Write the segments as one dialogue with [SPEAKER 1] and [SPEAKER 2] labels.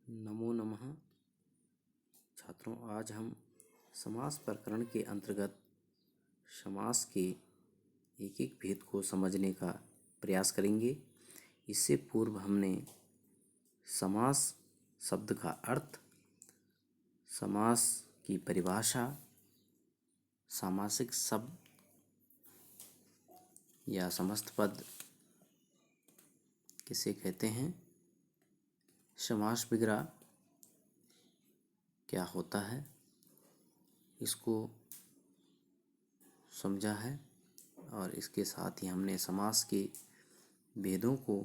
[SPEAKER 1] नमो नमः। छात्रों, आज हम समास प्रकरण के अंतर्गत समास के एक एक भेद को समझने का प्रयास करेंगे। इससे पूर्व हमने समास शब्द का अर्थ, समास की परिभाषा, सामासिक शब्द या समस्त पद किसे कहते हैं, समास विग्रह क्या होता है, इसको समझा है। और इसके साथ ही हमने समास के भेदों को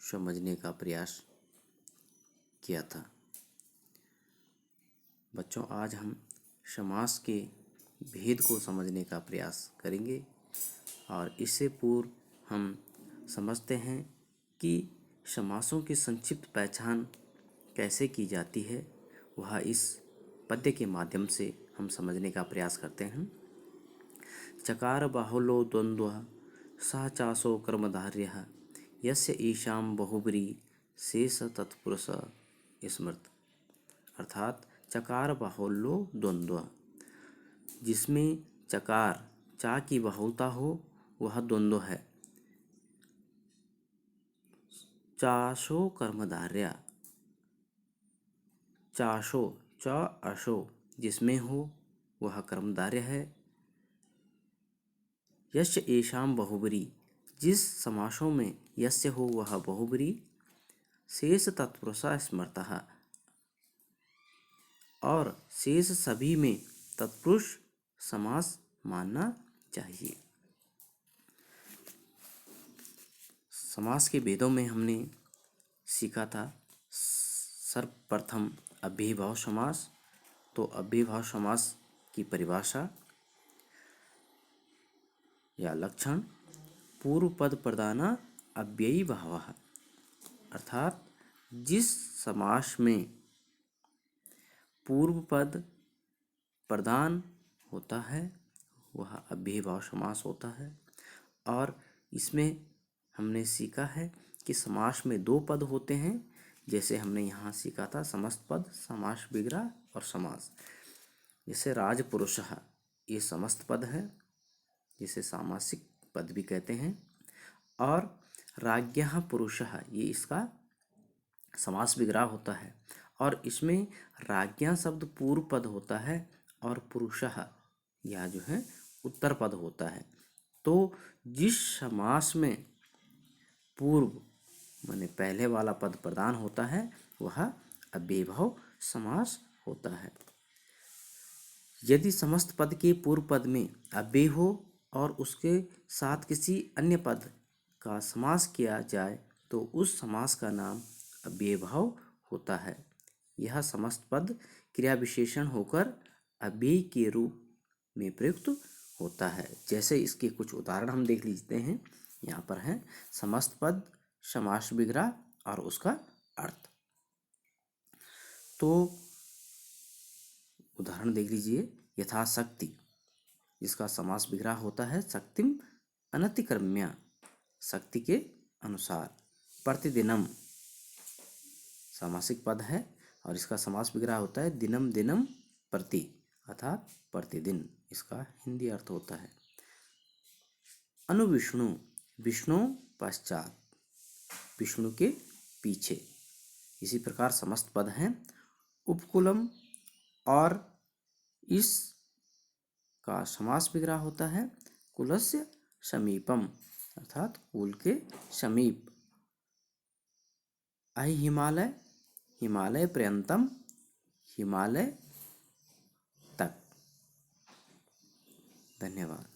[SPEAKER 1] समझने का प्रयास किया था। बच्चों, आज हम समास के भेद को समझने का प्रयास करेंगे। और इससे पूर्व हम समझते हैं कि समासों की संक्षिप्त पहचान कैसे की जाती है, वह इस पद्य के माध्यम से हम समझने का प्रयास करते हैं। चकार बाहुलो द्वंद्वः सः चासो कर्मधार्यः यस्य ईशाम बहुब्री शेष तत्पुरुष स्मृत। अर्थात चकार बाहुल्यो द्वंद्व, जिसमें चकार चा की बाहुलता हो वह द्वंद्व है। चाशो कर्मधार्य, चाशो च अशो जिसमें हो वह कर्मधार्य है। यस्य एषाम बहुब्री, जिस समासों में यस्य हो वह बहुब्री। शेष तत्पुरुष स्मृतः, और शेष सभी में तत्पुरुष समास मानना चाहिए। समास के भेदों में हमने सीखा था सर्वप्रथम अव्ययीभाव समास। तो अव्ययीभाव समास की परिभाषा या लक्षण, पूर्व पद प्रधान अव्ययी भावः, अर्थात जिस समास में पूर्व पद प्रधान होता है वह अव्ययीभाव समास होता है। और इसमें हमने सीखा है कि समास में दो पद होते हैं, जैसे हमने यहाँ सीखा था समस्त पद, समास विग्रह और समास। जैसे राजपुरुषः ये समस्त पद है, जिसे सामासिक पद भी कहते हैं। और राज्ञः पुरुषः ये इसका समास विग्रह होता है। और इसमें राज्ञः शब्द पूर्व पद होता है और पुरुषः यह जो है उत्तर पद होता है। तो जिस समास में पूर्व माने पहले वाला पद प्रधान होता है वह अव्ययीभाव समास होता है। यदि समस्त पद के पूर्व पद में अव्यय हो और उसके साथ किसी अन्य पद का समास किया जाए तो उस समास का नाम अव्ययीभाव होता है। यह समस्त पद क्रिया विशेषण होकर अव्यय के रूप में प्रयुक्त होता है। जैसे इसके कुछ उदाहरण हम देख लेते हैं। यहाँ पर है समस्त पद, समास विग्रह और उसका अर्थ। तो उदाहरण देख लीजिए। यथाशक्ति, इसका समास विग्रह होता है शक्तिम अनतिक्रम्य, शक्ति के अनुसार। प्रतिदिनम सामासिक पद है और इसका समास विग्रह होता है दिनम दिनम प्रति, अर्थात प्रतिदिन, इसका हिंदी अर्थ होता है। अनुविष्णु, विष्णु पश्चात, विष्णु के पीछे। इसी प्रकार समस्त पद हैं। उपकुलम, और इस का समास विग्रह होता है कुलस्य समीपम, अर्थात कुल के समीप। अहि हिमालय, हिमालय पर्यंतम, हिमालय तक। धन्यवाद।